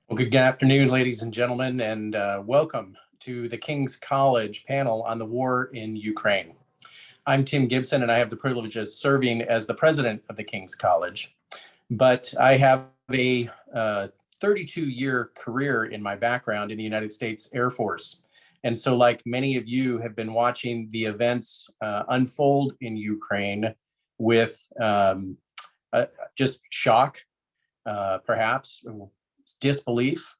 Well, good afternoon, ladies and gentlemen, and welcome to the King's College panel on the war in Ukraine. I'm Tim Gibson, and I have the privilege of serving as the president of the King's College. But I have a 32-year career in my background in the United States Air Force. And so like many of you have been watching the events unfold in Ukraine with just shock, perhaps, disbelief,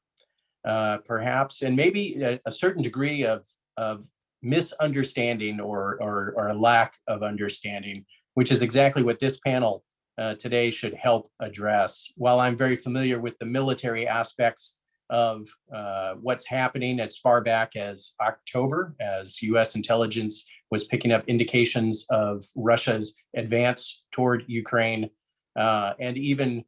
perhaps, and maybe a certain degree of misunderstanding or a lack of understanding, which is exactly what this panel today should help address. While I'm very familiar with the military aspects of what's happening as far back as October, as US intelligence was picking up indications of Russia's advance toward Ukraine, and even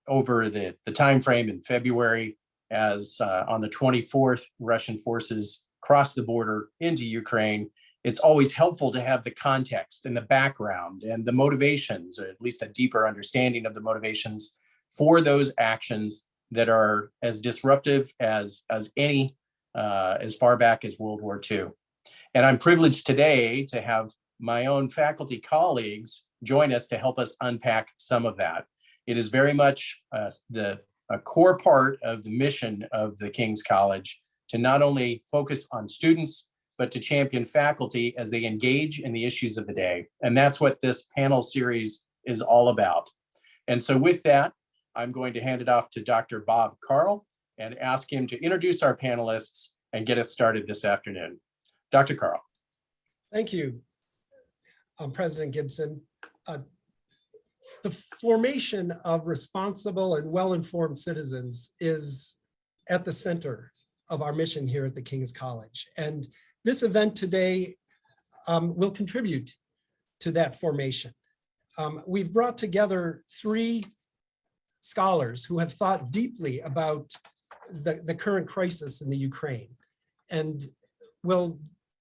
over the time frame in February, as on the 24th, Russian forces crossed the border into Ukraine. It's always helpful to have the context and the background and the motivations, or at least a deeper understanding of the motivations for those actions that are as disruptive as any as far back as World War II. And I'm privileged today to have my own faculty colleagues join us to help us unpack some of that. It is very much a core part of the mission of the King's College to not only focus on students, but to champion faculty as they engage in the issues of the day. And that's what this panel series is all about. And so with that, I'm going to hand it off to Dr. Bob Carle and ask him to introduce our panelists and get us started this afternoon. Dr. Carle. Thank you, President Gibson. The formation of responsible and well-informed citizens is at the center of our mission here at the King's College. And this event today will contribute to that formation. We've brought together three scholars who have thought deeply about the current crisis in the Ukraine and will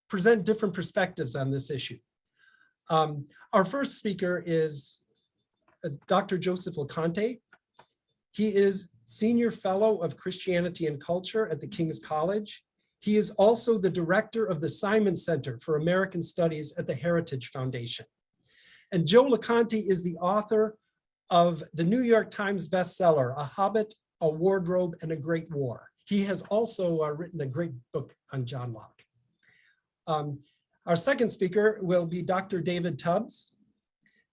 present different perspectives on this issue. Our first speaker is Dr. Joseph Loconte. He is Senior Fellow of Christianity and Culture at the King's College. He is also the director of the Simon Center for American Studies at the Heritage Foundation. And Joe Loconte is the author of the New York Times bestseller, A Hobbit, a Wardrobe, and a Great War. He has also written a great book on John Locke. Our second speaker will be Dr. David Tubbs.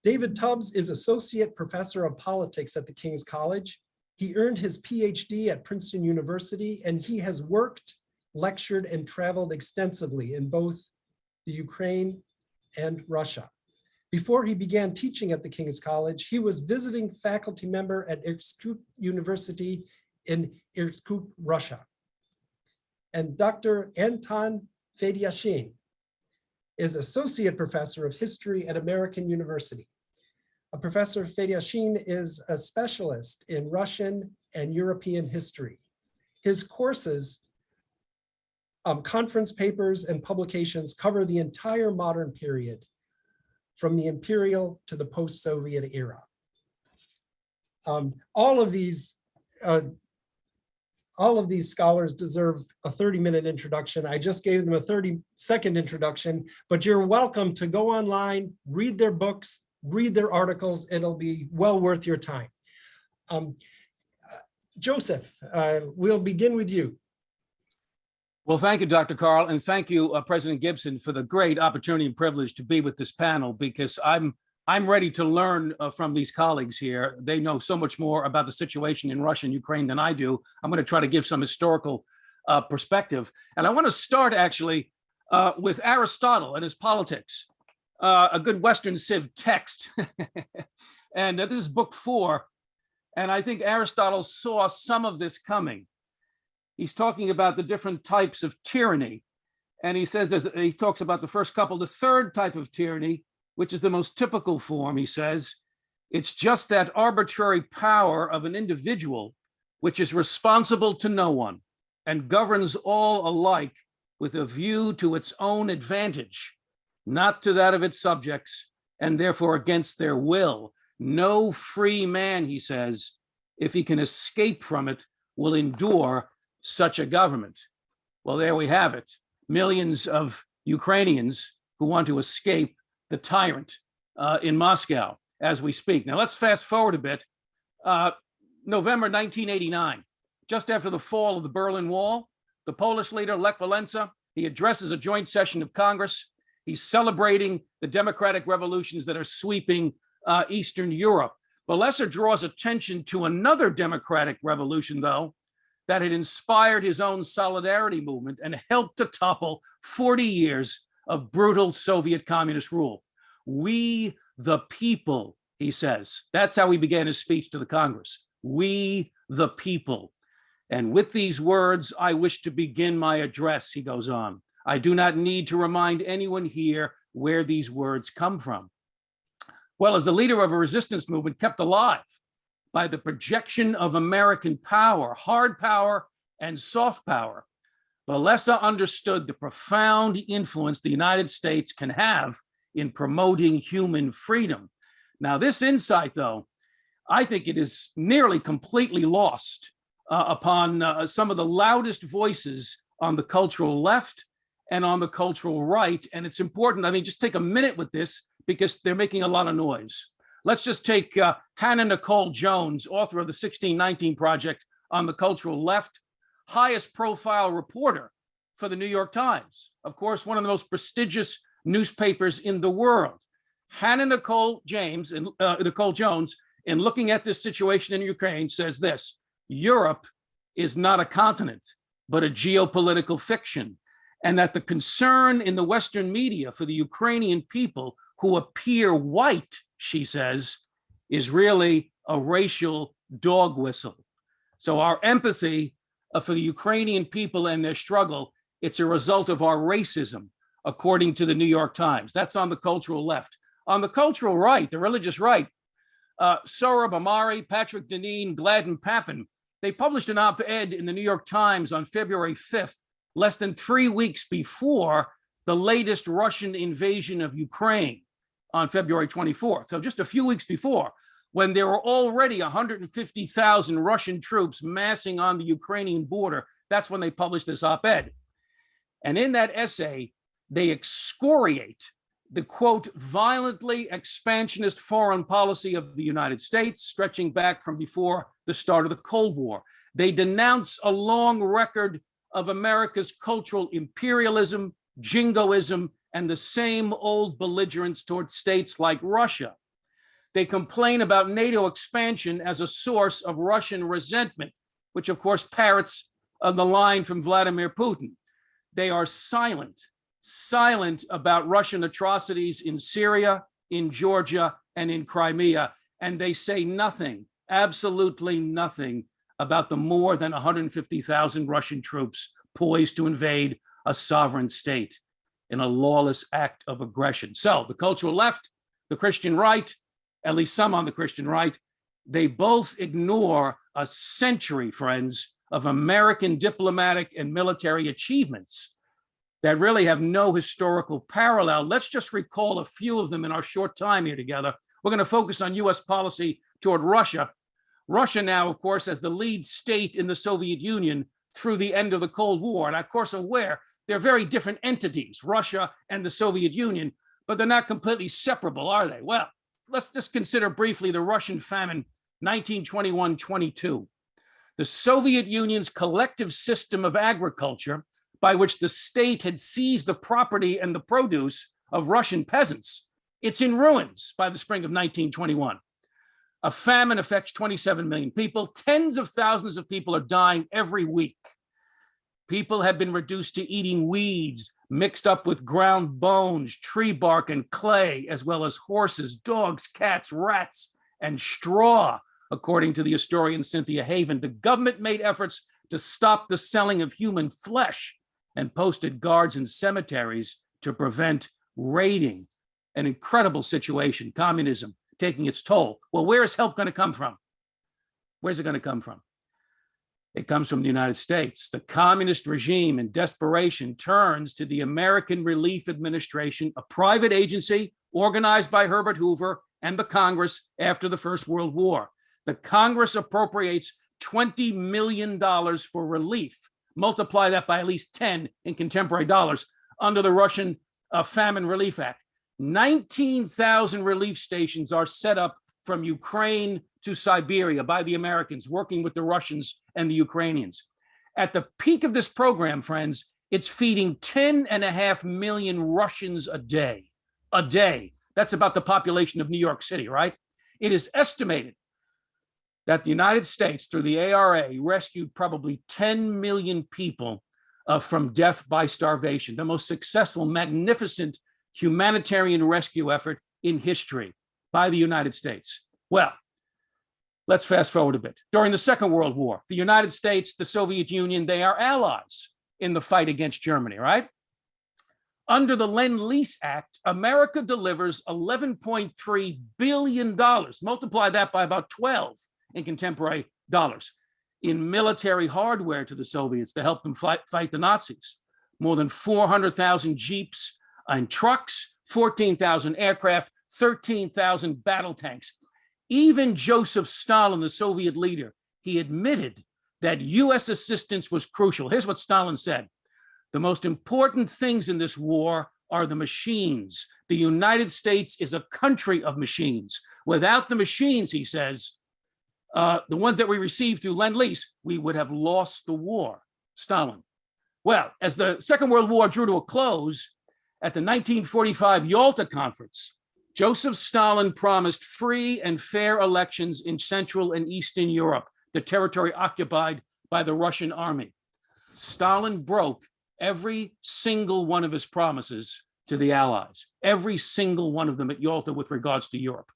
David Tubbs is Associate Professor of Politics at the King's College. He earned his PhD at Princeton University, and he has worked, lectured, and traveled extensively in both the Ukraine and Russia. Before he began teaching at the King's College, he was visiting faculty member at Irkutsk University in Irkutsk, Russia. And Dr. Anton Fedyashin is Associate Professor of History at American University. Professor Fedyashin is a specialist in Russian and European history. His courses, conference papers, and publications cover the entire modern period, from the imperial to the post-Soviet era. All of these scholars deserve a 30-minute introduction. I just gave them a 30-second introduction, but you're welcome to go online, read their books, read their articles. It'll be well worth your time. Joseph, we'll begin with you. Well, thank you, Dr. Carle, and thank you, President Gibson, for the great opportunity and privilege to be with this panel, because I'm ready to learn from these colleagues here. They know so much more about the situation in Russia and Ukraine than I do. I'm going to try to give some historical perspective. And I want to start actually with Aristotle and his Politics, a good Western Civ text. And this is book 4. And I think Aristotle saw some of this coming. He's talking about the different types of tyranny. And he says, he talks about the first couple, the third type of tyranny, which is the most typical form, he says, it's just that arbitrary power of an individual which is responsible to no one and governs all alike with a view to its own advantage, not to that of its subjects, and therefore against their will. No free man, he says, if he can escape from it, will endure such a government. Well, there we have it. Millions of Ukrainians who want to escape the tyrant in Moscow as we speak. Now, let's fast forward a bit. November 1989, just after the fall of the Berlin Wall, the Polish leader, Lech Walesa, he addresses a joint session of Congress. He's celebrating the democratic revolutions that are sweeping Eastern Europe. Walesa draws attention to another democratic revolution, though, that had inspired his own solidarity movement and helped to topple 40 years of brutal Soviet communist rule. We the people, he says. That's how he began his speech to the Congress. We the people. And with these words, I wish to begin my address, he goes on. I do not need to remind anyone here where these words come from. Well, as the leader of a resistance movement kept alive by the projection of American power, hard power and soft power, Walesa understood the profound influence the United States can have in promoting human freedom. Now, this insight, though, I think it is nearly completely lost upon some of the loudest voices on the cultural left and on the cultural right. And it's important, I mean, just take a minute with this because they're making a lot of noise. Let's just take Hannah Nicole Jones, author of the 1619 Project on the cultural left, highest profile reporter for the New York Times, of course, one of the most prestigious newspapers in the world. Hannah Nicole Jones, in looking at this situation in Ukraine, says this: Europe is not a continent, but a geopolitical fiction, and that the concern in the Western media for the Ukrainian people who appear white, she says, is really a racial dog whistle. So our empathy for the Ukrainian people and their struggle, it's a result of our racism, according to the New York Times. That's on the cultural left. On the cultural right, the religious right, Sohrab Ahmari, Patrick Deneen, Gladden Papin, they published an op-ed in the New York Times on February 5th, less than 3 weeks before the latest Russian invasion of Ukraine on February 24th. So just a few weeks before, when there were already 150,000 Russian troops massing on the Ukrainian border, that's when they published this op-ed. And in that essay, they excoriate the, quote, violently expansionist foreign policy of the United States, stretching back from before the start of the Cold War. They denounce a long record of America's cultural imperialism, jingoism, and the same old belligerence towards states like Russia. They complain about NATO expansion as a source of Russian resentment, which of course parrots the line from Vladimir Putin. They are silent about Russian atrocities in Syria, in Georgia, and in Crimea. And they say nothing, absolutely nothing, about the more than 150,000 Russian troops poised to invade a sovereign state in a lawless act of aggression. So the cultural left, the Christian right, at least some on the Christian right, they both ignore a century, friends, of American diplomatic and military achievements that really have no historical parallel. Let's just recall a few of them in our short time here together. We're going to focus on U.S. policy toward Russia. Russia now, of course, as the lead state in the Soviet Union through the end of the Cold War. And of course, aware they're very different entities, Russia and the Soviet Union, but they're not completely separable, are they? Well, let's just consider briefly the Russian famine, 1921-22. The Soviet Union's collective system of agriculture, by which the state had seized the property and the produce of Russian peasants, it's in ruins by the spring of 1921. A famine affects 27 million people. Tens of thousands of people are dying every week. People have been reduced to eating weeds mixed up with ground bones, tree bark, and clay, as well as horses, dogs, cats, rats, and straw, according to the historian Cynthia Haven. The government made efforts to stop the selling of human flesh and posted guards in cemeteries to prevent raiding. An incredible situation, communism taking its toll. Well, where is help going to come from? Where's it going to come from? It comes from the United States. The communist regime in desperation turns to the American Relief Administration, a private agency organized by Herbert Hoover and the Congress after the First World War. The Congress appropriates $20 million for relief. Multiply that by at least 10 in contemporary dollars under the Russian Famine Relief Act. 19,000 relief stations are set up from Ukraine to Siberia by the Americans, working with the Russians and the Ukrainians. At the peak of this program, friends, it's feeding 10.5 million Russians a day. A day. That's about the population of New York City, right? It is estimated that the United States, through the ARA, rescued probably 10 million people from death by starvation, the most successful, magnificent humanitarian rescue effort in history by the United States. Well, let's fast forward a bit. During the Second World War, the United States, the Soviet Union, they are allies in the fight against Germany, right? Under the Lend-Lease Act, America delivers $11.3 billion, multiply that by about 12 in contemporary dollars, in military hardware to the Soviets to help them fight the Nazis. More than 400,000 Jeeps and trucks, 14,000 aircraft, 13,000 battle tanks. Even Joseph Stalin, the Soviet leader, he admitted that US assistance was crucial. Here's what Stalin said: "The most important things in this war are the machines. The United States is a country of machines. Without the machines," he says, the ones that we received through Lend-Lease, we would have lost the war. Stalin. Well, as the Second World War drew to a close, at the 1945 Yalta Conference, Joseph Stalin promised free and fair elections in Central and Eastern Europe, the territory occupied by the Russian army. Stalin broke every single one of his promises to the Allies, every single one of them at Yalta with regards to Europe.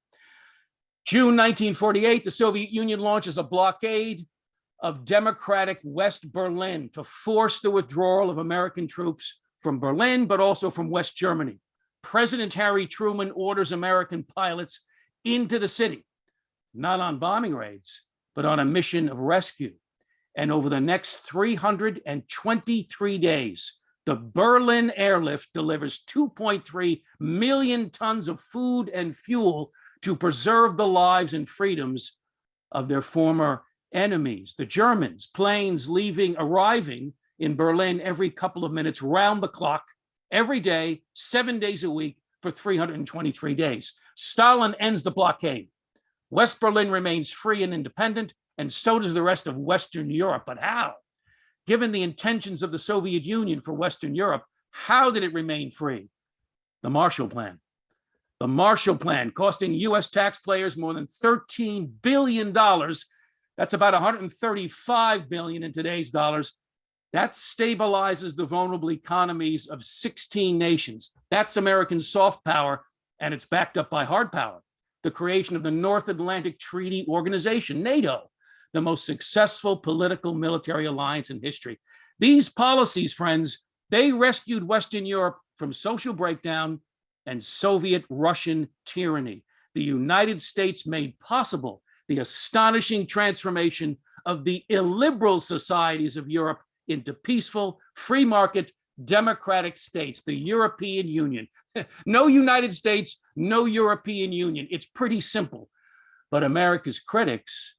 June 1948, the Soviet Union launches a blockade of democratic West Berlin to force the withdrawal of American troops from Berlin, but also from West Germany. President Harry Truman orders American pilots into the city, not on bombing raids, but on a mission of rescue. And over the next 323 days, the Berlin airlift delivers 2.3 million tons of food and fuel to preserve the lives and freedoms of their former enemies. The Germans, planes arriving in Berlin every couple of minutes, round the clock, every day, 7 days a week for 323 days. Stalin ends the blockade. West Berlin remains free and independent, and so does the rest of Western Europe. But how? Given the intentions of the Soviet Union for Western Europe, how did it remain free? The Marshall Plan. The Marshall Plan, costing US taxpayers more than $13 billion. That's about $135 billion in today's dollars. That stabilizes the vulnerable economies of 16 nations. That's American soft power, and it's backed up by hard power. The creation of the North Atlantic Treaty Organization, NATO, the most successful political military alliance in history. These policies, friends, they rescued Western Europe from social breakdown and Soviet Russian tyranny. The United States made possible the astonishing transformation of the illiberal societies of Europe into peaceful, free market, democratic states, the European Union. No United States, no European Union. It's pretty simple. But America's critics,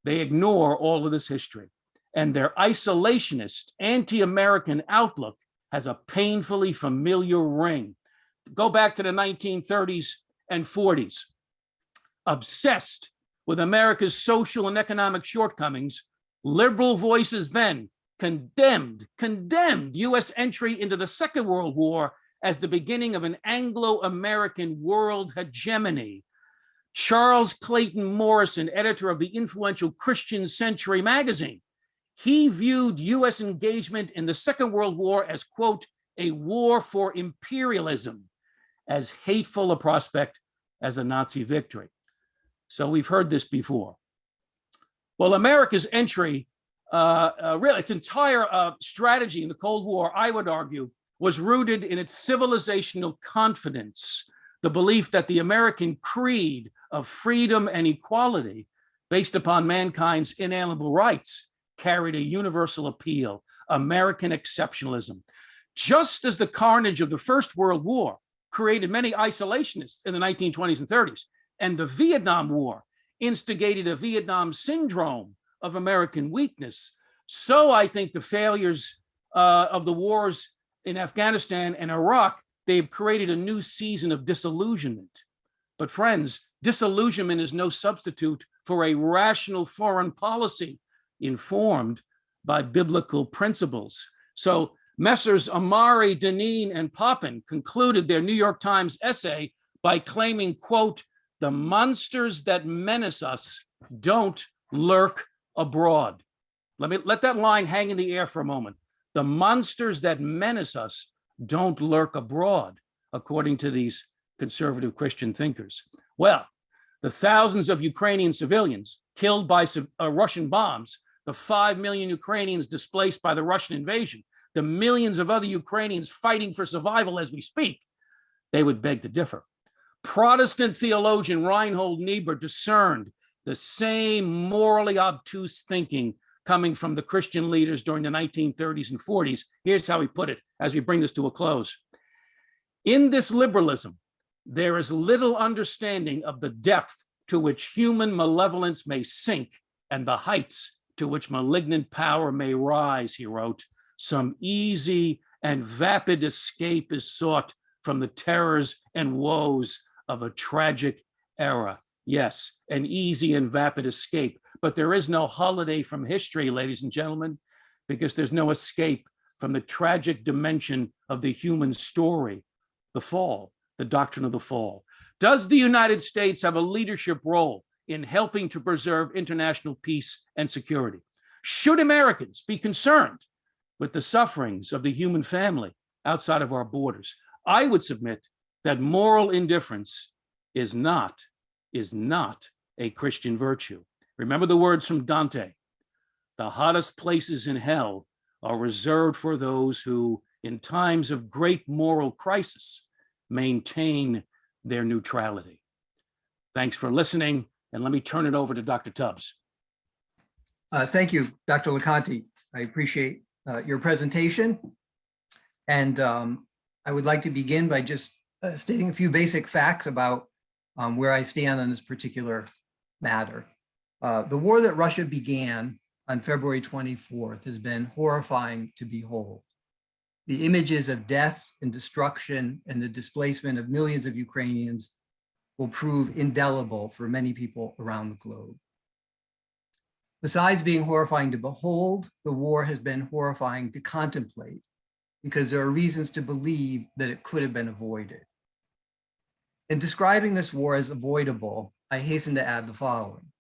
they ignore all of this history. And their isolationist, anti-American outlook has a painfully familiar ring. Go back to the 1930s and 40s. Obsessed with America's social and economic shortcomings, liberal voices then condemned US entry into the Second World War as the beginning of an Anglo-American world hegemony. Charles Clayton Morrison, editor of the influential Christian Century magazine, he viewed US engagement in the Second World War as, quote, a war for imperialism, as hateful a prospect as a Nazi victory. So we've heard this before. Well, America's entry, really its entire strategy in the Cold War, I would argue, was rooted in its civilizational confidence, the belief that the American creed of freedom and equality based upon mankind's inalienable rights carried a universal appeal, American exceptionalism. Just as the carnage of the First World War created many isolationists in the 1920s and 30s, and the Vietnam War instigated a Vietnam syndrome of American weakness. So I think the failures of the wars in Afghanistan and Iraq, they've created a new season of disillusionment. But friends, disillusionment is no substitute for a rational foreign policy informed by biblical principles. So Messrs. Amari, Deneen, and Poppin concluded their New York Times essay by claiming, quote, "The monsters that menace us don't lurk abroad." Let that line hang in the air for a moment. The monsters that menace us don't lurk abroad, according to these conservative Christian thinkers. Well, the thousands of Ukrainian civilians killed by Russian bombs, the 5 million Ukrainians displaced by the Russian invasion, the millions of other Ukrainians fighting for survival as we speak, they would beg to differ. Protestant theologian Reinhold Niebuhr discerned the same morally obtuse thinking coming from the Christian leaders during the 1930s and 40s. Here's how he put it as we bring this to a close. In this liberalism, there is little understanding of the depth to which human malevolence may sink and the heights to which malignant power may rise, he wrote. Some easy and vapid escape is sought from the terrors and woes of a tragic era. Yes, an easy and vapid escape, but there is no holiday from history, ladies and gentlemen, because there's no escape from the tragic dimension of the human story, the fall, the doctrine of the fall. Does the United States have a leadership role in helping to preserve international peace and security? Should Americans be concerned with the sufferings of the human family outside of our borders? I would submit that moral indifference is not a Christian virtue. Remember the words from Dante: the hottest places in hell are reserved for those who, in times of great moral crisis, maintain their neutrality. Thanks for listening, and let me turn it over to Dr. Tubbs. Thank you, Dr. Loconte. I appreciate your presentation. And I would like to begin by just stating a few basic facts about where I stand on this particular matter. The war that Russia began on February 24th has been horrifying to behold. The images of death and destruction and the displacement of millions of Ukrainians will prove indelible for many people around the globe. Besides being horrifying to behold, the war has been horrifying to contemplate because there are reasons to believe that it could have been avoided. In describing this war as avoidable, I hasten to add the following.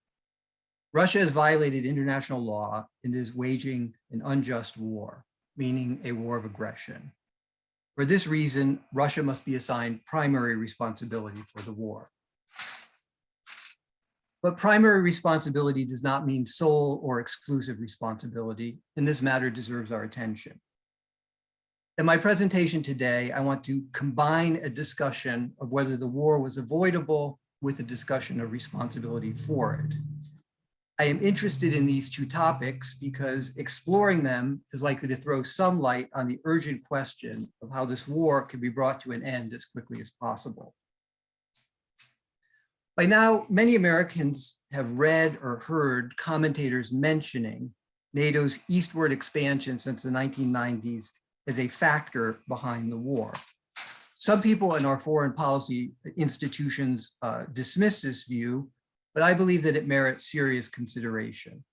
Russia has violated international law and is waging an unjust war, meaning a war of aggression. For this reason, Russia must be assigned primary responsibility for the war. But primary responsibility does not mean sole or exclusive responsibility, and this matter deserves our attention. In my presentation today, I want to combine a discussion of whether the war was avoidable with a discussion of responsibility for it. I am interested in these two topics because exploring them is likely to throw some light on the urgent question of how this war can be brought to an end as quickly as possible. By now, many Americans have read or heard commentators mentioning NATO's eastward expansion since the 1990s as a factor behind the war. Some people in our foreign policy institutions dismiss this view, but I believe that it merits serious consideration.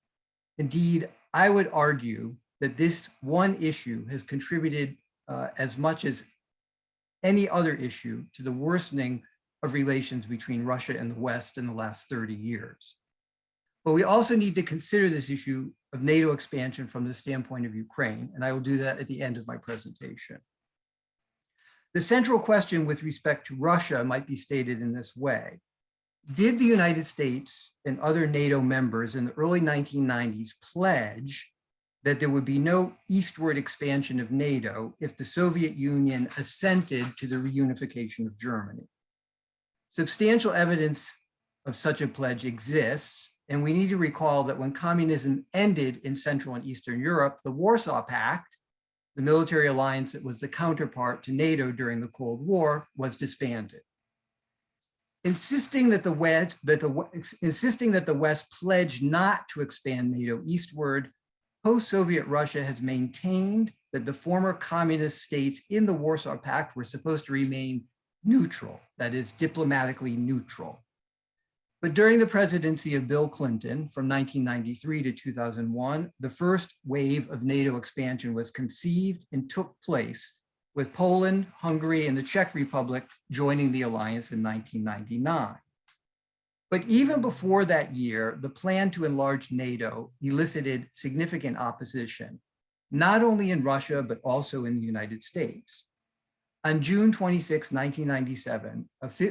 Indeed, I would argue that this one issue has contributed as much as any other issue to the worsening of relations between Russia and the West in the last 30 years. But we also need to consider this issue of NATO expansion from the standpoint of Ukraine, and I will do that at the end of my presentation. The central question with respect to Russia might be stated in this way. Did the United States and other NATO members in the early 1990s pledge that there would be no eastward expansion of NATO if the Soviet Union assented to the reunification of Germany? Substantial evidence of such a pledge exists, and we need to recall that when communism ended in Central and Eastern Europe, the Warsaw Pact, the military alliance that was the counterpart to NATO during the Cold War, was disbanded. insisting that the West pledged not to expand NATO eastward. Post-Soviet Russia has maintained that the former communist states in the Warsaw Pact were supposed to remain neutral, that is, diplomatically neutral. But during the presidency of Bill Clinton from 1993 to 2001, the first wave of NATO expansion was conceived and took place, with Poland, Hungary, and the Czech Republic joining the alliance in 1999. But even before that year, the plan to enlarge NATO elicited significant opposition, not only in Russia, but also in the United States. On June 26, 1997,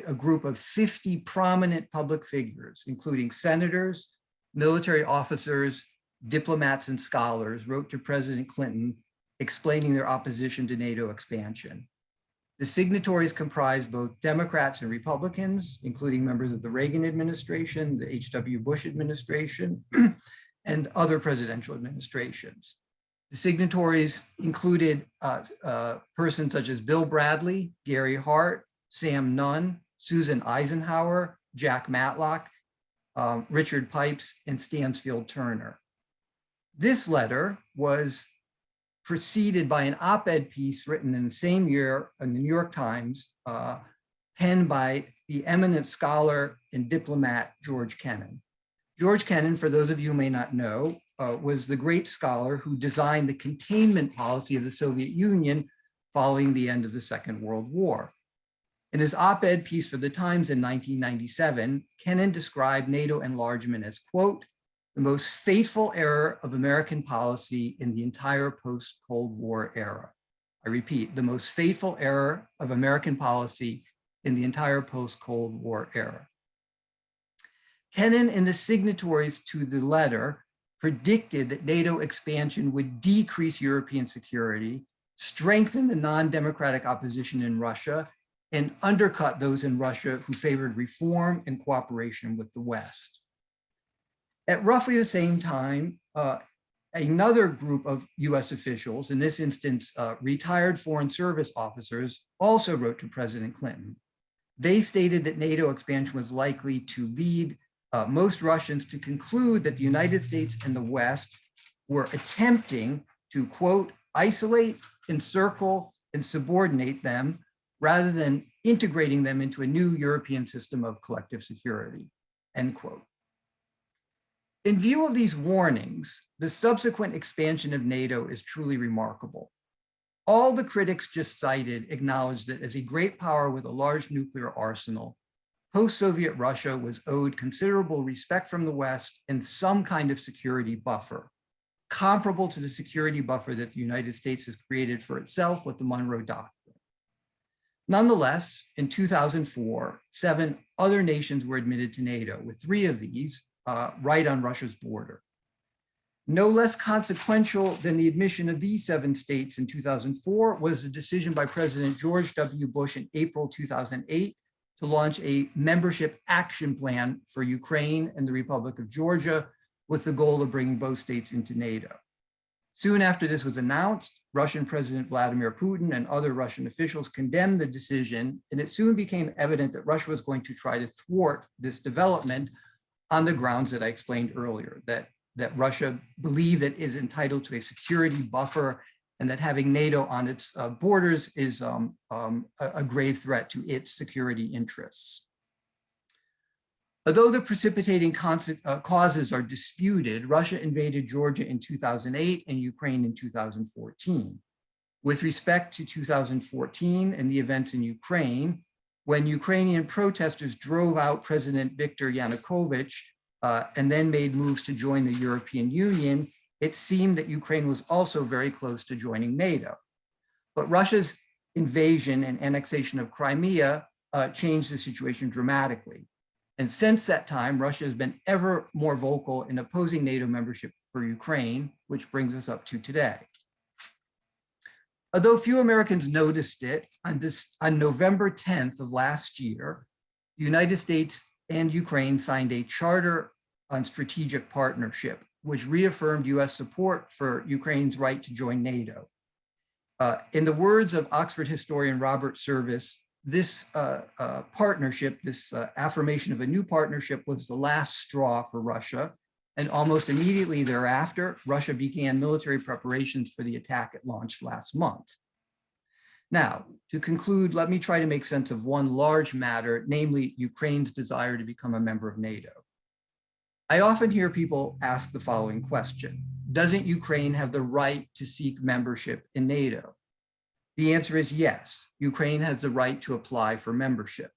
a group of 50 prominent public figures, including senators, military officers, diplomats, and scholars, wrote to President Clinton explaining their opposition to NATO expansion. The signatories comprised both Democrats and Republicans, including members of the Reagan administration, the H.W. Bush administration, and other presidential administrations. The signatories included persons such as Bill Bradley, Gary Hart, Sam Nunn, Susan Eisenhower, Jack Matlock, Richard Pipes, and Stansfield Turner. This letter was preceded by an op-ed piece written in the same year in the New York Times, penned by the eminent scholar and diplomat George Kennan. George Kennan, for those of you who may not know, was the great scholar who designed the containment policy of the Soviet Union following the end of the Second World War. In his op-ed piece for the Times in 1997, Kennan described NATO enlargement as, quote, the most fateful error of American policy in the entire post-Cold War era. I repeat, the most fateful error of American policy in the entire post-Cold War era. Kennan and the signatories to the letter predicted that NATO expansion would decrease European security, strengthen the non-democratic opposition in Russia, and undercut those in Russia who favored reform and cooperation with the West. At roughly the same time, another group of US officials, in this instance, retired Foreign Service officers, also wrote to President Clinton. They stated that NATO expansion was likely to lead most Russians to conclude that the United States and the West were attempting to, quote, isolate, encircle, and subordinate them rather than integrating them into a new European system of collective security, end quote. In view of these warnings, the subsequent expansion of NATO is truly remarkable. All the critics just cited acknowledge that as a great power with a large nuclear arsenal, post-Soviet Russia was owed considerable respect from the West and some kind of security buffer, comparable to the security buffer that the United States has created for itself with the Monroe Doctrine. Nonetheless, in 2004, 7 other nations were admitted to NATO, with 3 of these right on Russia's border. No less consequential than the admission of these 7 states in 2004 was a decision by President George W. Bush in April 2008 to launch a membership action plan for Ukraine and the Republic of Georgia, with the goal of bringing both states into NATO. Soon after this was announced, Russian President Vladimir Putin and other Russian officials condemned the decision, and it soon became evident that Russia was going to try to thwart this development on the grounds that I explained earlier, that Russia believed that it is entitled to a security buffer and that having NATO on its borders is a grave threat to its security interests. Although the precipitating causes are disputed, Russia invaded Georgia in 2008 and Ukraine in 2014. With respect to 2014 and the events in Ukraine, when Ukrainian protesters drove out President Viktor Yanukovych and then made moves to join the European Union, it seemed that Ukraine was also very close to joining NATO. But Russia's invasion and annexation of Crimea changed the situation dramatically. And since that time, Russia has been ever more vocal in opposing NATO membership for Ukraine, which brings us up to today. Although few Americans noticed it, on November 10th of last year, the United States and Ukraine signed a charter on strategic partnership, which reaffirmed US support for Ukraine's right to join NATO. In the words of Oxford historian Robert Service, this partnership, this affirmation of a new partnership was the last straw for Russia. And almost immediately thereafter, Russia began military preparations for the attack it launched last month. Now, to conclude, let me try to make sense of one large matter, namely Ukraine's desire to become a member of NATO. I often hear people ask the following question: doesn't Ukraine have the right to seek membership in NATO? The answer is yes, Ukraine has the right to apply for membership.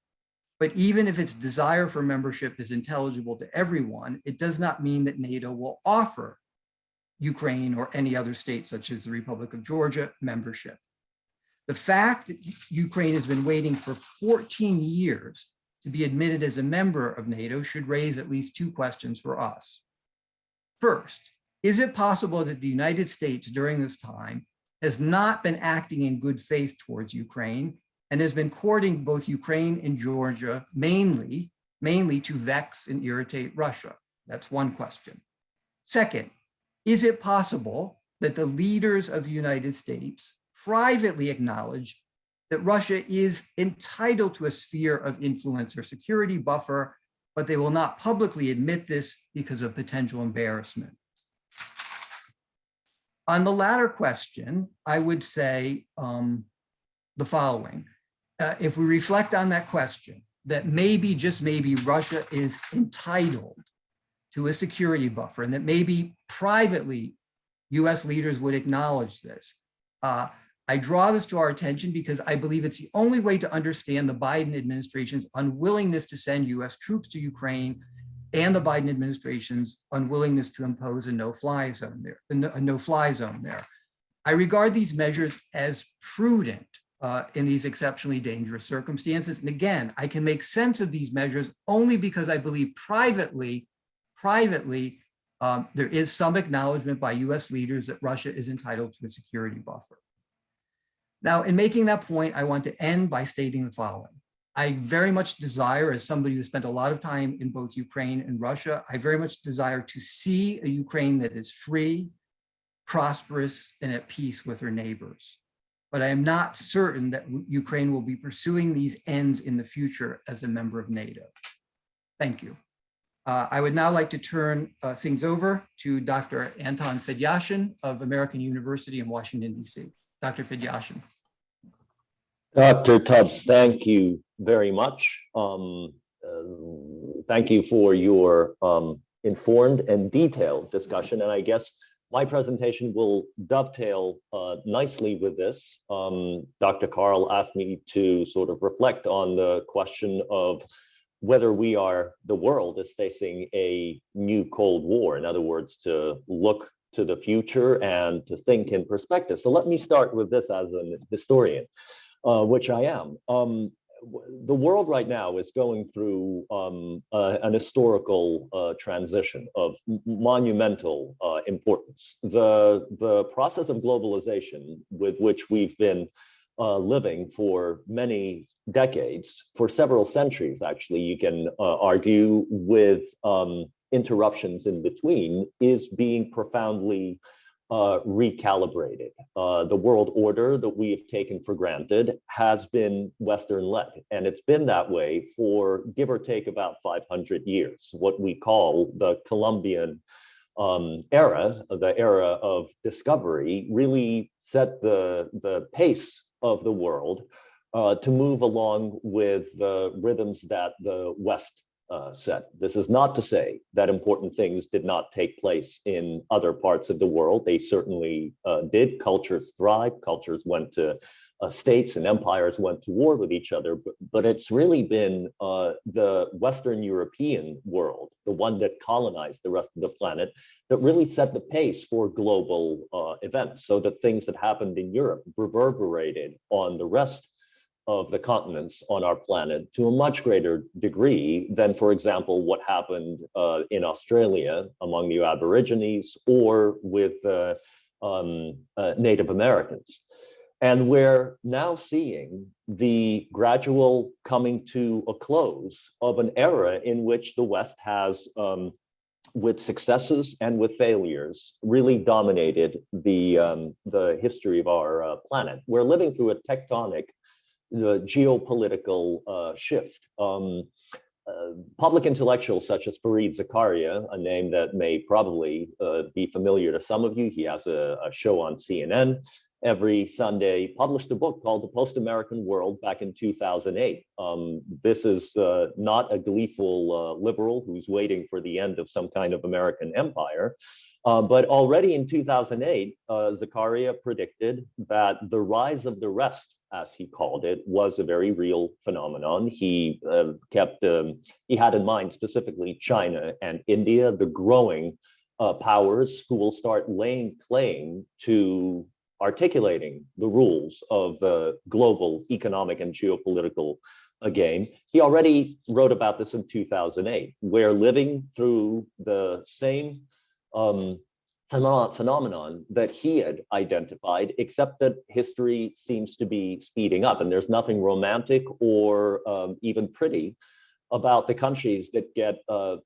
But even if its desire for membership is intelligible to everyone, it does not mean that NATO will offer Ukraine or any other state, such as the Republic of Georgia, membership. The fact that Ukraine has been waiting for 14 years to be admitted as a member of NATO should raise at least two questions for us. First, is it possible that the United States during this time has not been acting in good faith towards Ukraine and has been courting both Ukraine and Georgia mainly to vex and irritate Russia? That's one question. Second, is it possible that the leaders of the United States privately acknowledge that Russia is entitled to a sphere of influence or security buffer, but they will not publicly admit this because of potential embarrassment? On the latter question, I would say the following. If we reflect on that question, that maybe, just maybe, Russia is entitled to a security buffer, and that maybe privately US leaders would acknowledge this. I draw this to our attention because I believe it's the only way to understand the Biden administration's unwillingness to send US troops to Ukraine and the Biden administration's unwillingness to impose a no-fly zone there. I regard these measures as prudent in these exceptionally dangerous circumstances. And again, I can make sense of these measures only because I believe privately, there is some acknowledgement by US leaders that Russia is entitled to a security buffer. Now, in making that point, I want to end by stating the following. I very much desire, as somebody who spent a lot of time in both Ukraine and Russia, I very much desire to see a Ukraine that is free, prosperous, and at peace with her neighbors. But I am not certain that Ukraine will be pursuing these ends in the future as a member of NATO. Thank you. I would now like to turn things over to Dr. Anton Fedyashin of American University in Washington, DC. Dr. Fedyashin. Dr. Tubbs, thank you very much. Thank you for your informed and detailed discussion. And I guess my presentation will dovetail nicely with this. Dr. Carle asked me to sort of reflect on the question of whether the world is facing a new Cold War. In other words, to look to the future and to think in perspective. So let me start with this as a historian, which I am. The world right now is going through an historical transition of monumental importance. The process of globalization with which we've been living for many decades, for several centuries, actually, you can argue, with interruptions in between, is being profoundly recalibrated. The world order that we have taken for granted has been Western-led, and it's been that way for give or take about 500 years. What we call the Columbian era, the era of discovery, really set the pace of the world to move along with the rhythms that the West set. This is not to say that important things did not take place in other parts of the world. They certainly did. Cultures thrived. Cultures went to states and empires went to war with each other. But it's really been the Western European world, the one that colonized the rest of the planet, that really set the pace for global events, so that things that happened in Europe reverberated on the rest of the continents on our planet to a much greater degree than, for example, what happened in Australia among the Aborigines or with Native Americans. And we're now seeing the gradual coming to a close of an era in which the West has, with successes and with failures, really dominated the history of our planet. We're living through a tectonic the geopolitical shift. Public intellectuals such as Fareed Zakaria, a name that may probably be familiar to some of you, he has a show on CNN every Sunday, published a book called The Post-American World back in 2008. This is not a gleeful liberal who's waiting for the end of some kind of American empire. But already in 2008, Zakaria predicted that the rise of the rest, as he called it, was a very real phenomenon. He he had in mind specifically China and India, the growing powers who will start laying claim to articulating the rules of global economic and geopolitical game. He already wrote about this in 2008. We're living through the same phenomenon that he had identified, except that history seems to be speeding up, and there's nothing romantic or even pretty about the countries that get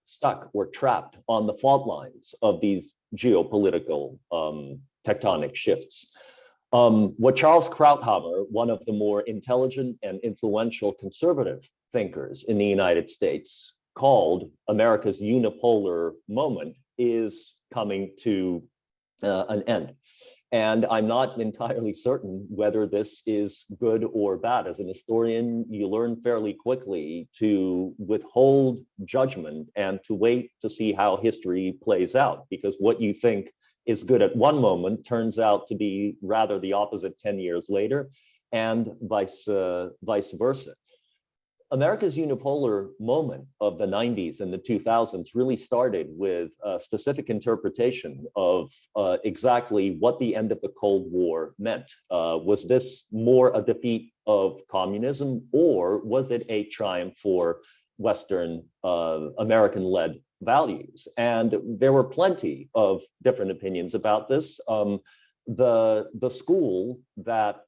stuck or trapped on the fault lines of these geopolitical tectonic shifts. What Charles Krauthammer, one of the more intelligent and influential conservative thinkers in the United States, called America's unipolar moment, is coming to an end. And I'm not entirely certain whether this is good or bad. As an historian, you learn fairly quickly to withhold judgment and to wait to see how history plays out, because what you think is good at one moment turns out to be rather the opposite 10 years later, and vice versa. America's unipolar moment of the 90s and the 2000s really started with a specific interpretation of exactly what the end of the Cold War meant. Was this more a defeat of communism, or was it a triumph for Western American-led values? And there were plenty of different opinions about this. The school that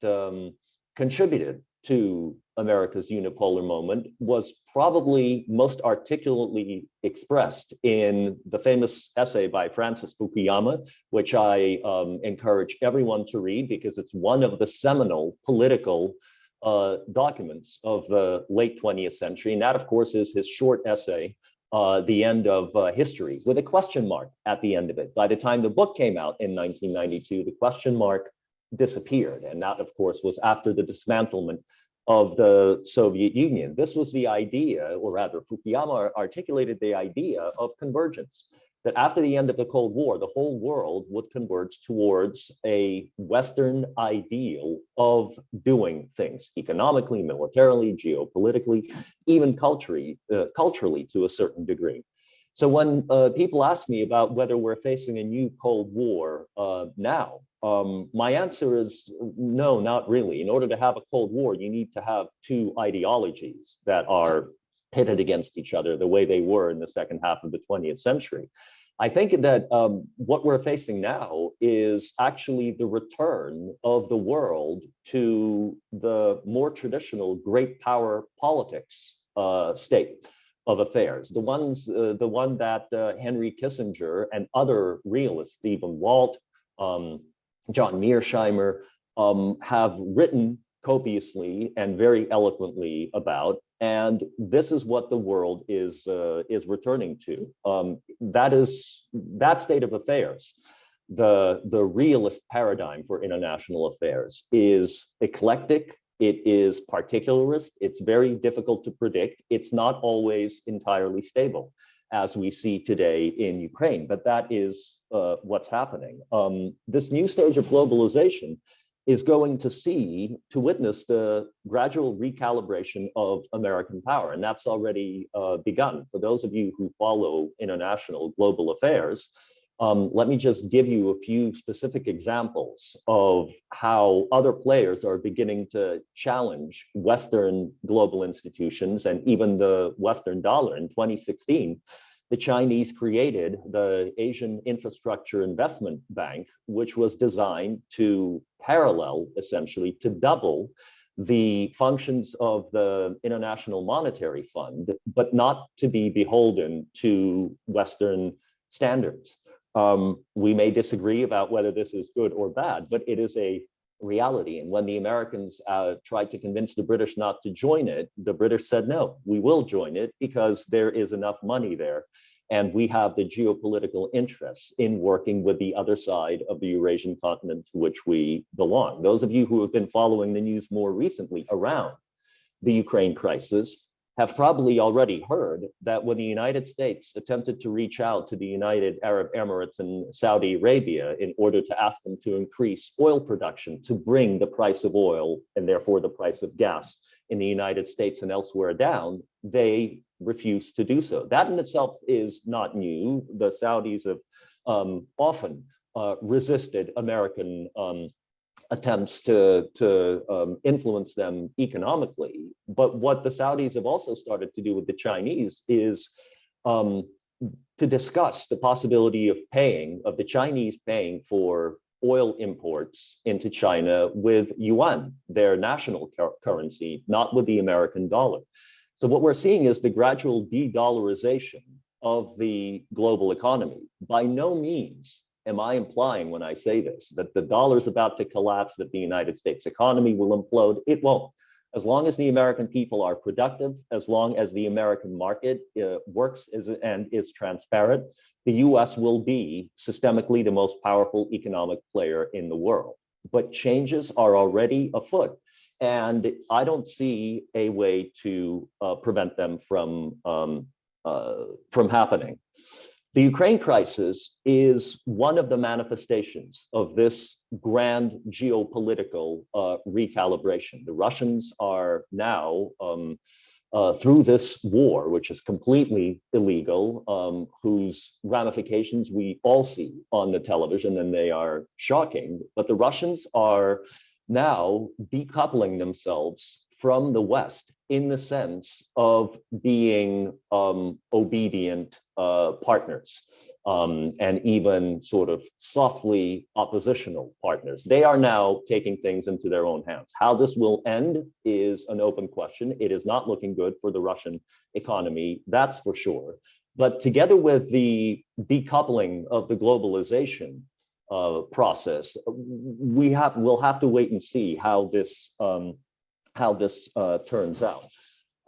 contributed to America's unipolar moment was probably most articulately expressed in the famous essay by Francis Fukuyama, which I encourage everyone to read because it's one of the seminal political documents of the late 20th century. And that, of course, is his short essay, The End of History, with a question mark at the end of it. By the time the book came out in 1992, the question mark disappeared. And that, of course, was after the dismantlement of the Soviet Union. This was the idea, or rather Fukuyama articulated the idea of convergence, that after the end of the Cold War, the whole world would converge towards a Western ideal of doing things economically, militarily, geopolitically, even culturally to a certain degree. So when people ask me about whether we're facing a new Cold War now, my answer is no, not really. In order to have a Cold War, you need to have two ideologies that are pitted against each other the way they were in the second half of the 20th century. I think that what we're facing now is actually the return of the world to the more traditional great power politics state of affairs, the one that Henry Kissinger and other realists, Stephen Walt, John Mearsheimer, have written copiously and very eloquently about. And this is what the world is returning to. That state of affairs, the realist paradigm for international affairs, is eclectic. It is particularist. It's very difficult to predict. It's not always entirely stable, as we see today in Ukraine, but that is what's happening. This new stage of globalization is going to witness the gradual recalibration of American power, and that's already begun. For those of you who follow international global affairs, let me just give you a few specific examples of how other players are beginning to challenge Western global institutions and even the Western dollar. In 2016, the Chinese created the Asian Infrastructure Investment Bank, which was designed to parallel, essentially, to double the functions of the International Monetary Fund, but not to be beholden to Western standards. We may disagree about whether this is good or bad, but it is a reality. And when the Americans tried to convince the British not to join it, the British said, no, we will join it because there is enough money there. And we have the geopolitical interests in working with the other side of the Eurasian continent to which we belong. Those of you who have been following the news more recently around the Ukraine crisis have probably already heard that when the United States attempted to reach out to the United Arab Emirates and Saudi Arabia in order to ask them to increase oil production to bring the price of oil and therefore the price of gas in the United States and elsewhere down, they refused to do so. That in itself is not new. The Saudis have often resisted American attempts to influence them economically. But what the Saudis have also started to do with the Chinese is to discuss the possibility of the Chinese paying for oil imports into China with yuan, their national currency, not with the American dollar. So what we're seeing is the gradual de-dollarization of the global economy. By no means am I implying when I say this, that the dollar is about to collapse, that the United States economy will implode. It won't. As long as the American people are productive, as long as the American market works and is transparent, the US will be systemically the most powerful economic player in the world. But changes are already afoot. And I don't see a way to prevent them from happening. The Ukraine crisis is one of the manifestations of this grand geopolitical recalibration. The Russians are now, through this war, which is completely illegal, whose ramifications we all see on the television, and they are shocking, but the Russians are now decoupling themselves from the West in the sense of being obedient partners and even sort of softly oppositional partners. They are now taking things into their own hands. How this will end is an open question. It is not looking good for the Russian economy, that's for sure. But together with the decoupling of the globalization process, we'll have to wait and see how this turns out.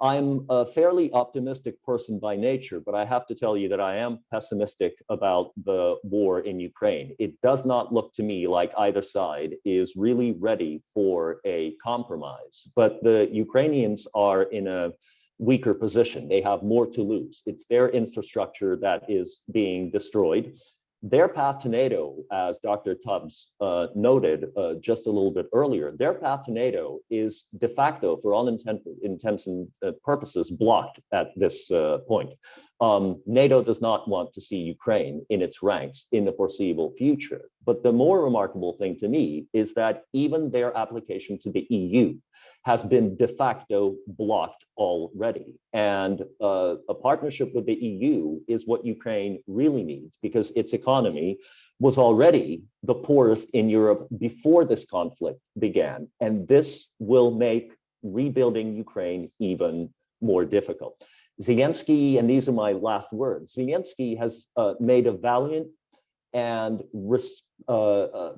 I'm a fairly optimistic person by nature, but I have to tell you that I am pessimistic about the war in Ukraine. It does not look to me like either side is really ready for a compromise, but the Ukrainians are in a weaker position. They have more to lose. It's their infrastructure that is being destroyed. Their path to NATO, as Dr. Tubbs noted just a little bit earlier, their path to NATO is de facto, for all intents and purposes, blocked at this point. NATO does not want to see Ukraine in its ranks in the foreseeable future. But the more remarkable thing to me is that even their application to the EU has been de facto blocked already. And a partnership with the EU is what Ukraine really needs, because its economy was already the poorest in Europe before this conflict began. And this will make rebuilding Ukraine even more difficult. Zelensky, and these are my last words, Zelensky has made a valiant and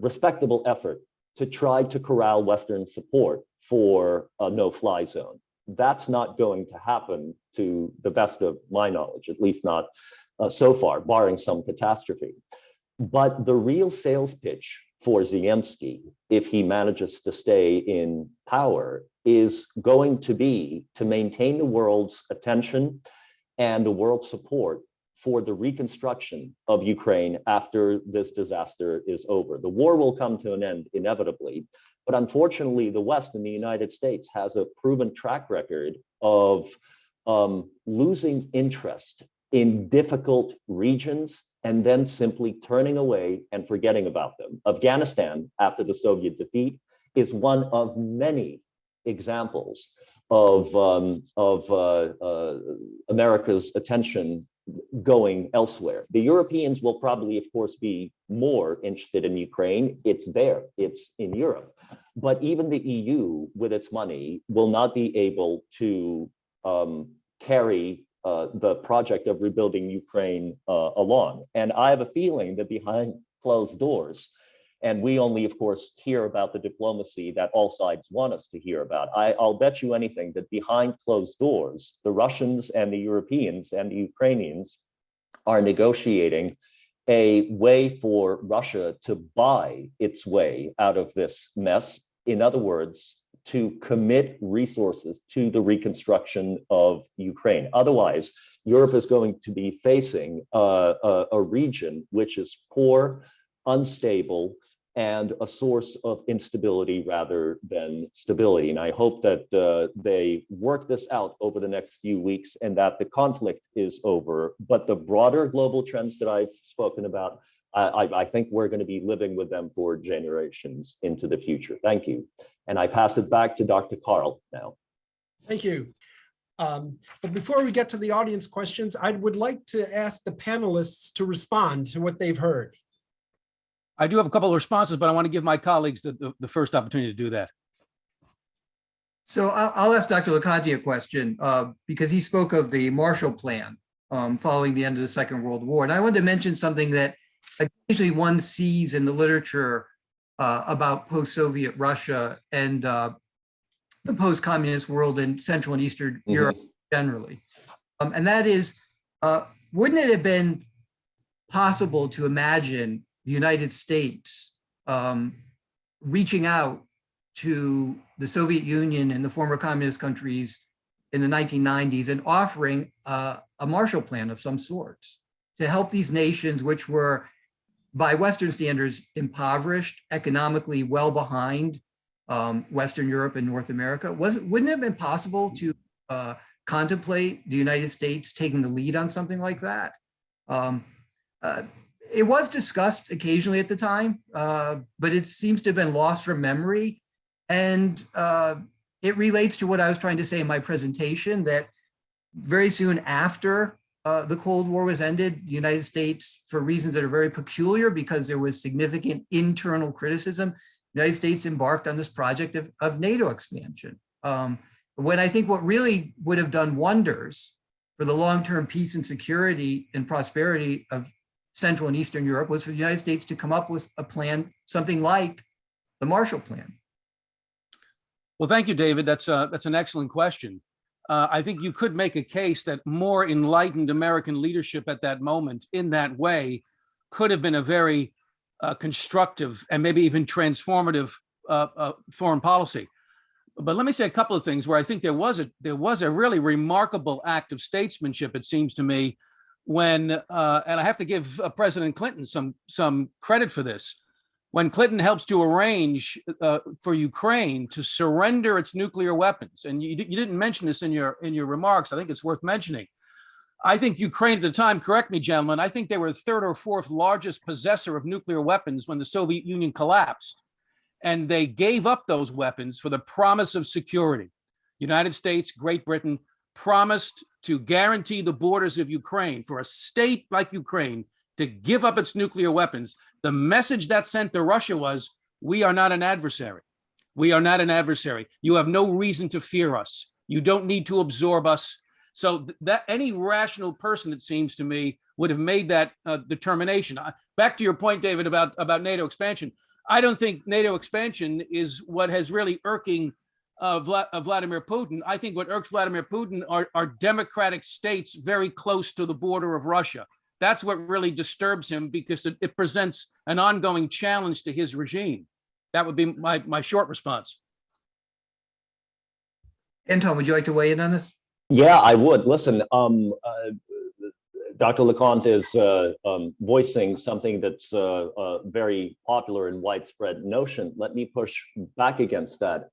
respectable effort to try to corral Western support for a no-fly zone. That's not going to happen to the best of my knowledge, at least not so far, barring some catastrophe. But the real sales pitch for Zelensky, if he manages to stay in power, is going to be to maintain the world's attention and the world's support for the reconstruction of Ukraine after this disaster is over. The war will come to an end inevitably, but unfortunately, the West and the United States has a proven track record of losing interest in difficult regions and then simply turning away and forgetting about them. Afghanistan, after the Soviet defeat, is one of many examples of America's attention going elsewhere. The Europeans will probably, of course, be more interested in Ukraine. It's there, it's in Europe. But even the EU, with its money, will not be able to carry the project of rebuilding Ukraine along. And I have a feeling that behind closed doors, And we only, of course, hear about the diplomacy that all sides want us to hear about. I'll bet you anything that behind closed doors, the Russians and the Europeans and the Ukrainians are negotiating a way for Russia to buy its way out of this mess. In other words, to commit resources to the reconstruction of Ukraine. Otherwise, Europe is going to be facing a region which is poor, unstable, and a source of instability rather than stability. And I hope that they work this out over the next few weeks and that the conflict is over. But the broader global trends that I've spoken about, I think we're going to be living with them for generations into the future. Thank you. And I pass it back to Dr. Carle now. Thank you. But before we get to the audience questions, I would like to ask the panelists to respond to what they've heard. I do have a couple of responses, but I want to give my colleagues the first opportunity to do that. So I'll ask Dr. Loconte a question because he spoke of the Marshall Plan following the end of the Second World War. And I wanted to mention something that occasionally one sees in the literature about post-Soviet Russia and the post-communist world in Central and Eastern Europe generally. And that is, wouldn't it have been possible to imagine the United States reaching out to the Soviet Union and the former communist countries in the 1990s and offering a Marshall Plan of some sorts to help these nations which were, by Western standards, impoverished, economically well behind Western Europe and North America? Wouldn't it have been possible to contemplate the United States taking the lead on something like that? It was discussed occasionally at the time, but it seems to have been lost from memory. And it relates to what I was trying to say in my presentation, that very soon after the Cold War was ended, the United States, for reasons that are very peculiar because there was significant internal criticism, the United States embarked on this project of NATO expansion. When I think what really would have done wonders for the long-term peace and security and prosperity of Central and Eastern Europe was for the United States to come up with a plan, something like the Marshall Plan. Well, thank you, David. That's an excellent question. I think you could make a case that more enlightened American leadership at that moment in that way could have been a very constructive and maybe even transformative foreign policy. But let me say a couple of things where I think there was a really remarkable act of statesmanship, it seems to me, when and I have to give President Clinton some credit for this. When Clinton helps to arrange for Ukraine to surrender its nuclear weapons, and you didn't mention this in your remarks, I think it's worth mentioning. I think Ukraine at the time, correct me, gentlemen, I think they were the third or fourth largest possessor of nuclear weapons when the Soviet Union collapsed. And they gave up those weapons for the promise of security. United States, Great Britain promised to guarantee the borders of Ukraine for a state like Ukraine to give up its nuclear weapons. The message that sent to Russia was, we are not an adversary. We are not an adversary. You have no reason to fear us. You don't need to absorb us. So that any rational person, it seems to me, would have made that determination. Back to your point, David, about NATO expansion. I don't think NATO expansion is what has really irking Vladimir Putin. I think what irks Vladimir Putin are democratic states very close to the border of Russia. That's what really disturbs him because it presents an ongoing challenge to his regime. That would be my short response. Anton, would you like to weigh in on this? Yeah, I would. Listen, Dr. Loconte is voicing something that's a very popular and widespread notion. Let me push back against that.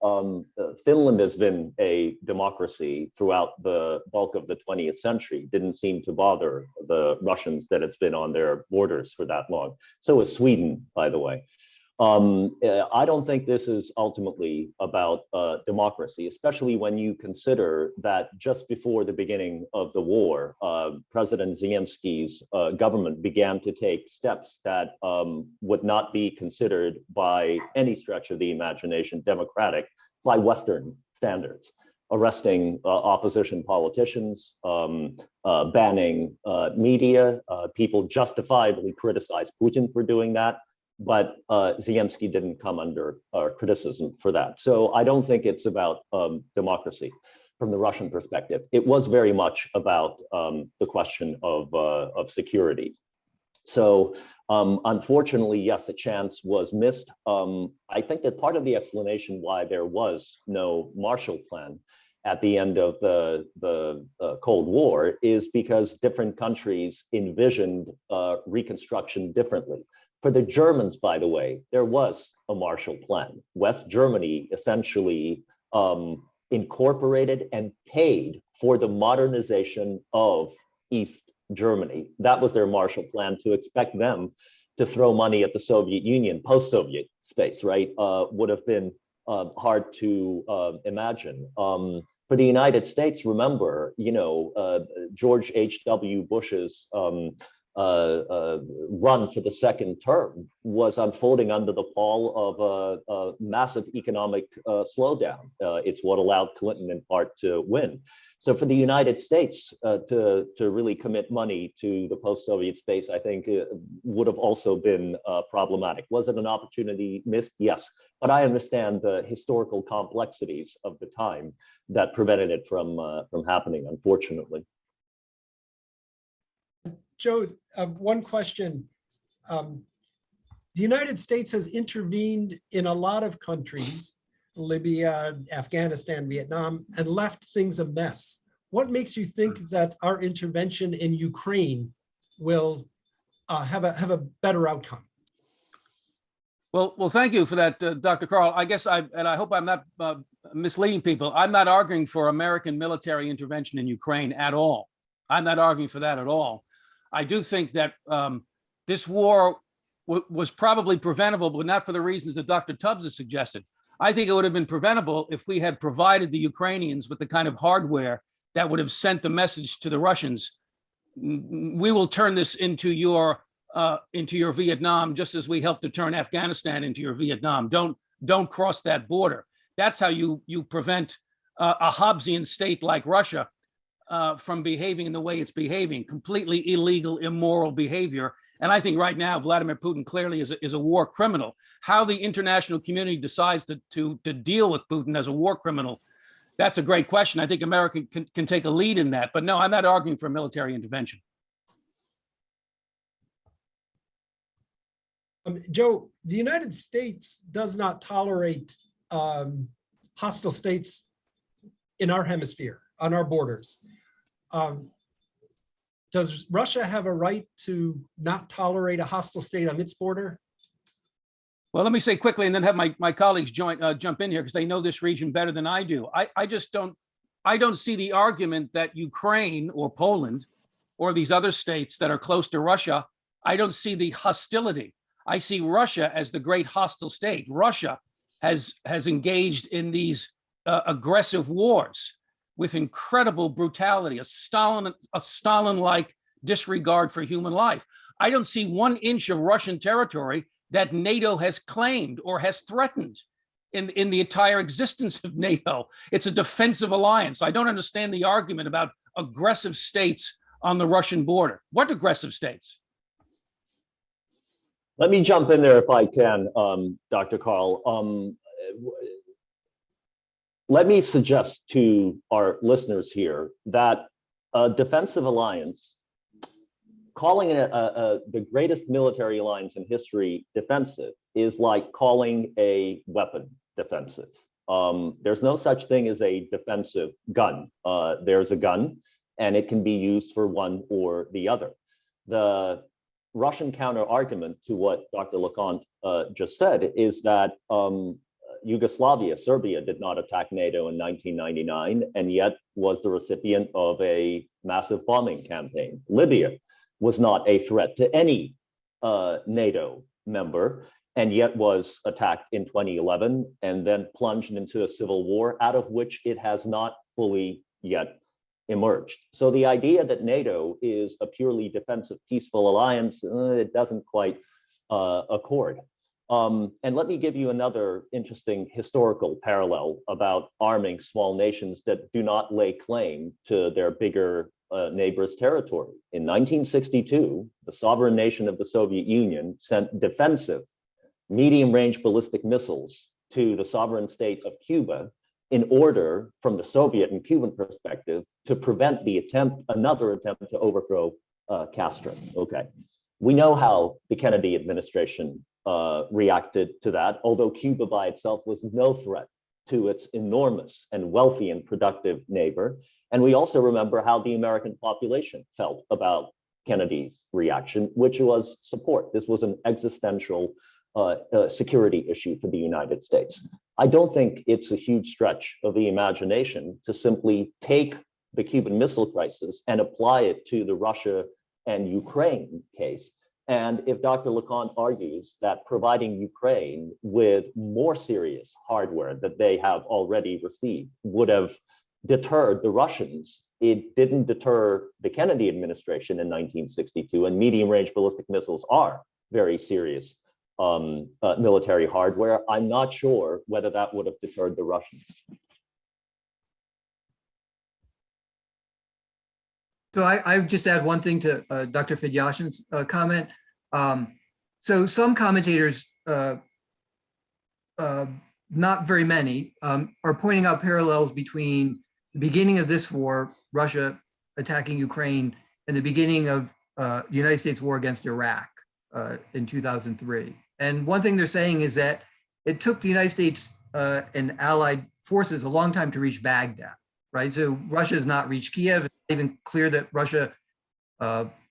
Finland has been a democracy throughout the bulk of the 20th century. Didn't seem to bother the Russians that it's been on their borders for that long. So is Sweden, by the way. I don't think this is ultimately about democracy, especially when you consider that just before the beginning of the war, President Zelensky's government began to take steps that would not be considered by any stretch of the imagination democratic by Western standards, arresting opposition politicians, banning media. People justifiably criticize Putin for doing that. but Zemsky didn't come under criticism for that. So I don't think it's about democracy from the Russian perspective. It was very much about the question of security. So unfortunately, yes, a chance was missed. I think that part of the explanation why there was no Marshall Plan at the end of the Cold War is because different countries envisioned reconstruction differently. For the Germans, by the way, there was a Marshall Plan. West Germany essentially incorporated and paid for the modernization of East Germany. That was their Marshall Plan. To expect them to throw money at the Soviet Union, post-Soviet space, right, would have been hard to imagine. For the United States, remember, George H.W. Bush's run for the second term was unfolding under the pall of a massive economic slowdown. It's what allowed Clinton in part to win. So for the United States to really commit money to the post-Soviet space, I think would have also been problematic. Was it an opportunity missed? Yes, but I understand the historical complexities of the time that prevented it from happening, unfortunately. Joe, one question. The United States has intervened in a lot of countries, Libya, Afghanistan, Vietnam, and left things a mess. What makes you think that our intervention in Ukraine will have a better outcome? Well, thank you for that, Dr. Carle. I guess I hope I'm not misleading people. I'm not arguing for American military intervention in Ukraine at all. I'm not arguing for that at all. I do think that this war was probably preventable, but not for the reasons that Dr. Tubbs has suggested. I think it would have been preventable if we had provided the Ukrainians with the kind of hardware that would have sent the message to the Russians: we will turn this into your Vietnam, just as we helped to turn Afghanistan into your Vietnam. Don't cross that border. That's how you prevent a Hobbesian state like Russia from behaving in the way it's behaving, completely illegal, immoral behavior. And I think right now, Vladimir Putin clearly is a war criminal. How the international community decides to deal with Putin as a war criminal, that's a great question. I think America can take a lead in that. But no, I'm not arguing for military intervention. Joe, the United States does not tolerate hostile states in our hemisphere, on our borders. Does Russia have a right to not tolerate a hostile state on its border? Well, let me say quickly, and then have my colleagues jump in here because they know this region better than I do. I just don't see the argument that Ukraine or Poland or these other states that are close to Russia, I don't see the hostility. I see Russia as the great hostile state. Russia has engaged in these aggressive wars with incredible brutality, a Stalin-like disregard for human life. I don't see 1 inch of Russian territory that NATO has claimed or has threatened in the entire existence of NATO. It's a defensive alliance. I don't understand the argument about aggressive states on the Russian border. What aggressive states? Let me jump in there if I can, Dr. Carle. Let me suggest to our listeners here that a defensive alliance, calling it the greatest military alliance in history defensive, is like calling a weapon defensive. There's no such thing as a defensive gun. There's a gun, and it can be used for one or the other. The Russian counter argument to what Dr. Loconte just said is that Yugoslavia, Serbia, did not attack NATO in 1999 and yet was the recipient of a massive bombing campaign. Libya was not a threat to any NATO member and yet was attacked in 2011 and then plunged into a civil war out of which it has not fully yet emerged. So the idea that NATO is a purely defensive, peaceful alliance, it doesn't quite accord. And let me give you another interesting historical parallel about arming small nations that do not lay claim to their bigger neighbor's territory. In 1962, the sovereign nation of the Soviet Union sent defensive medium-range ballistic missiles to the sovereign state of Cuba in order, from the Soviet and Cuban perspective, to prevent another attempt to overthrow Castro. Okay. We know how the Kennedy administration reacted to that, although Cuba by itself was no threat to its enormous and wealthy and productive neighbor. And we also remember how the American population felt about Kennedy's reaction, which was support. This was an existential security issue for the United States. I don't think it's a huge stretch of the imagination to simply take the Cuban Missile Crisis and apply it to the Russia and Ukraine case. And if Dr. Loconte argues that providing Ukraine with more serious hardware that they have already received would have deterred the Russians, it didn't deter the Kennedy administration in 1962, and medium-range ballistic missiles are very serious military hardware. I'm not sure whether that would have deterred the Russians. So I just add one thing to Dr. Fedyashin's comment. So some commentators, not very many, are pointing out parallels between the beginning of this war, Russia attacking Ukraine, and the beginning of the United States war against Iraq in 2003. And one thing they're saying is that it took the United States and allied forces a long time to reach Baghdad, right? So Russia has not reached Kiev. It's not even clear that Russia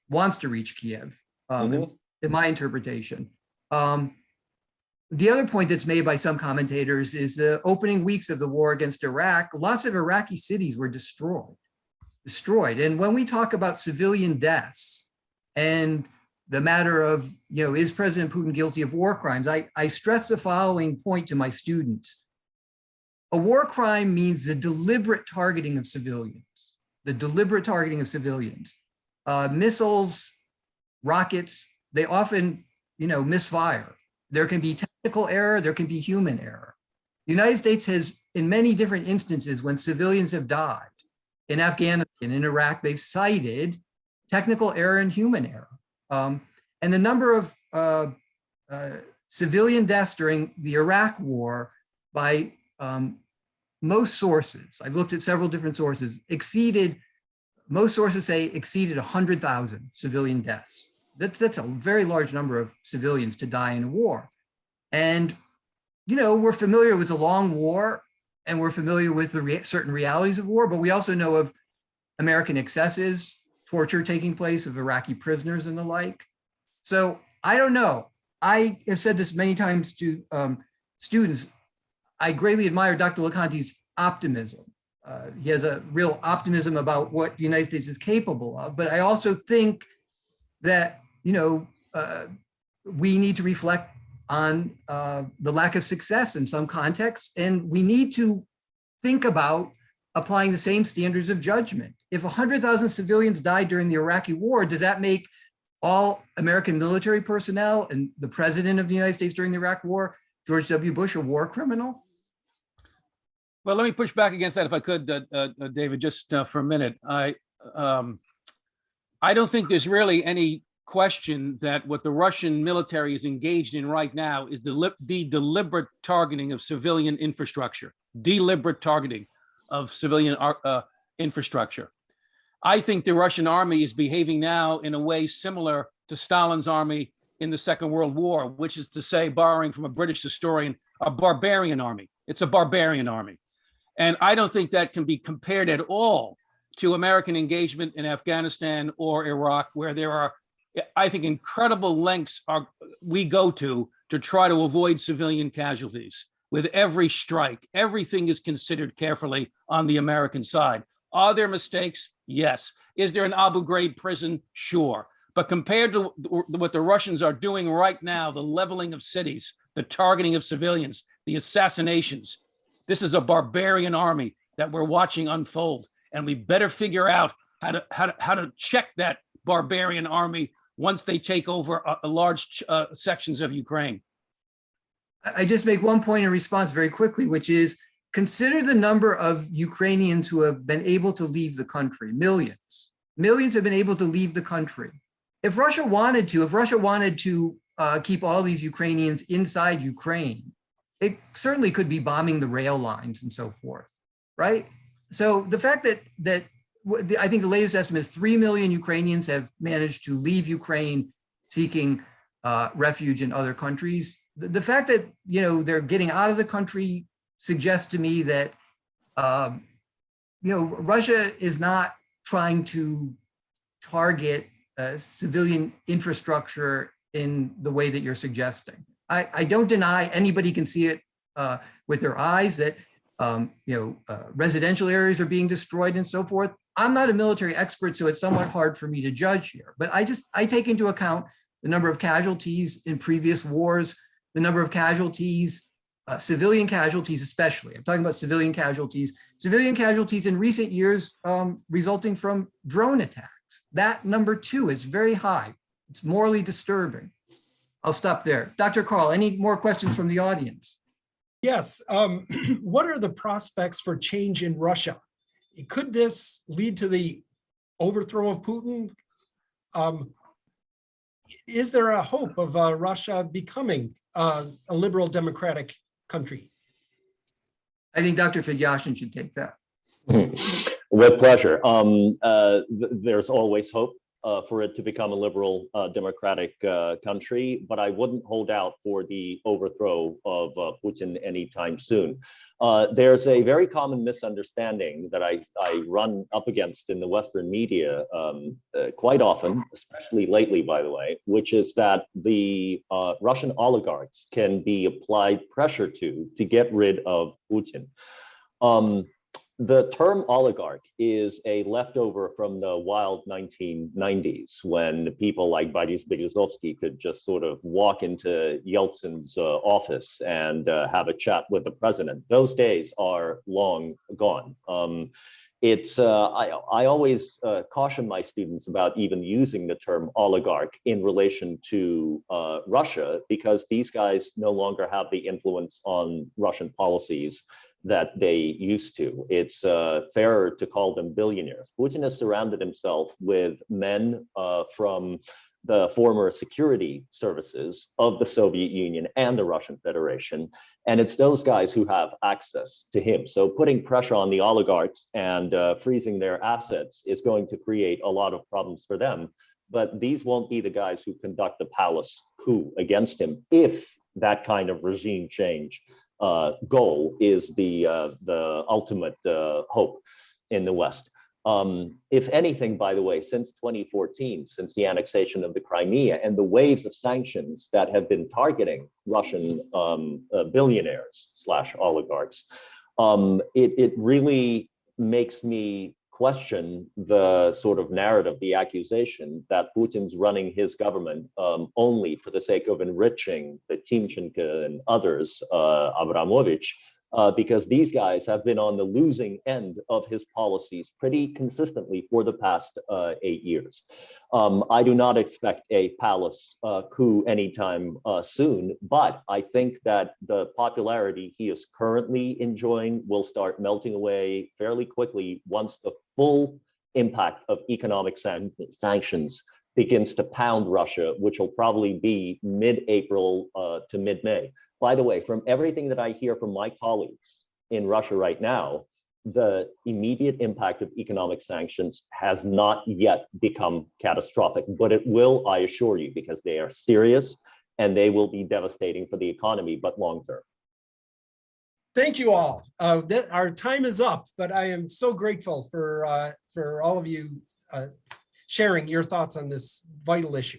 wants to reach Kiev, in my interpretation. The other point that's made by some commentators is the opening weeks of the war against Iraq, lots of Iraqi cities were destroyed. And when we talk about civilian deaths and the matter of, is President Putin guilty of war crimes, I stress the following point to my students. A war crime means the deliberate targeting of civilians, missiles, rockets, they often, misfire. There can be technical error, there can be human error. The United States has, in many different instances, when civilians have died, in Afghanistan, in Iraq, they've cited technical error and human error. And the number of civilian deaths during the Iraq war by most sources, I've looked at several different sources, most sources say exceeded 100,000 civilian deaths. That's a very large number of civilians to die in a war. And, we're familiar with a long war and we're familiar with the certain realities of war, but we also know of American excesses, torture taking place of Iraqi prisoners and the like. So I don't know. I have said this many times to students. I greatly admire Dr. Loconte's optimism. He has a real optimism about what the United States is capable of, but I also think that, we need to reflect on the lack of success in some contexts, and we need to think about applying the same standards of judgment. If 100,000 civilians died during the Iraqi war, does that make all American military personnel and the president of the United States during the Iraq war, George W. Bush, a war criminal? Well, let me push back against that if I could, David, just for a minute. I don't think there's really any question that what the Russian military is engaged in right now is the deliberate targeting of civilian infrastructure, infrastructure. I think the Russian army is behaving now in a way similar to Stalin's army in the Second World War, which is to say, borrowing from a British historian, a barbarian army. It's a barbarian army. And I don't think that can be compared at all to American engagement in Afghanistan or Iraq, where there are, I think, incredible lengths we go to try to avoid civilian casualties. With every strike, everything is considered carefully on the American side. Are there mistakes? Yes. Is there an Abu Ghraib prison? Sure. But compared to what the Russians are doing right now, the leveling of cities, the targeting of civilians, the assassinations, this is a barbarian army that we're watching unfold. And we better figure out how to check that barbarian army once they take over large sections of Ukraine. I just make one point in response very quickly, which is consider the number of Ukrainians who have been able to leave the country. Millions have been able to leave the country. If Russia wanted to keep all these Ukrainians inside Ukraine, it certainly could be bombing the rail lines and so forth, right? So the fact that I think the latest estimate is 3 million Ukrainians have managed to leave Ukraine seeking refuge in other countries. The fact that, you know, they're getting out of the country suggests to me that, you know, Russia is not trying to target civilian infrastructure in the way that you're suggesting. I don't deny anybody can see it with their eyes that residential areas are being destroyed and so forth. I'm not a military expert, so it's somewhat hard for me to judge here. But I take into account the number of casualties in previous wars, the number of casualties, civilian casualties especially. I'm talking about civilian casualties in recent years resulting from drone attacks. That number too is very high. It's morally disturbing. I'll stop there. Dr. Carle, any more questions from the audience? Yes. What are the prospects for change in Russia? Could this lead to the overthrow of Putin? Is there a hope of Russia becoming a liberal democratic country? I think Dr. Fedyashin should take that. With pleasure. There's always hope for it to become a liberal democratic country, but I wouldn't hold out for the overthrow of Putin anytime soon. There's a very common misunderstanding that I run up against in the Western media quite often, especially lately, by the way, which is that the Russian oligarchs can be applied pressure to get rid of Putin. The term oligarch is a leftover from the wild 1990s when people like Boris Berezovsky could just sort of walk into Yeltsin's office and have a chat with the president. Those days are long gone. I always caution my students about even using the term oligarch in relation to Russia, because these guys no longer have the influence on Russian policies that they used to. It's fairer to call them billionaires. Putin has surrounded himself with men from the former security services of the Soviet Union and the Russian Federation, and it's those guys who have access to him. So putting pressure on the oligarchs and freezing their assets is going to create a lot of problems for them, but these won't be the guys who conduct the palace coup against him if that kind of regime change goal is the ultimate hope in the West. If anything, by the way, since 2014, since the annexation of the Crimea and the waves of sanctions that have been targeting Russian billionaires / oligarchs, it really makes me question the sort of narrative, the accusation that Putin's running his government only for the sake of enriching the Timchenko and others, Abramovich, because these guys have been on the losing end of his policies pretty consistently for the past 8 years. I do not expect a palace coup anytime soon, but I think that the popularity he is currently enjoying will start melting away fairly quickly once the full impact of economic sanctions begins to pound Russia, which will probably be mid-April to mid-May. By the way, from everything that I hear from my colleagues in Russia right now, the immediate impact of economic sanctions has not yet become catastrophic, but it will, I assure you, because they are serious and they will be devastating for the economy, but long-term. Thank you all. Our time is up, but I am so grateful for all of you sharing your thoughts on this vital issue.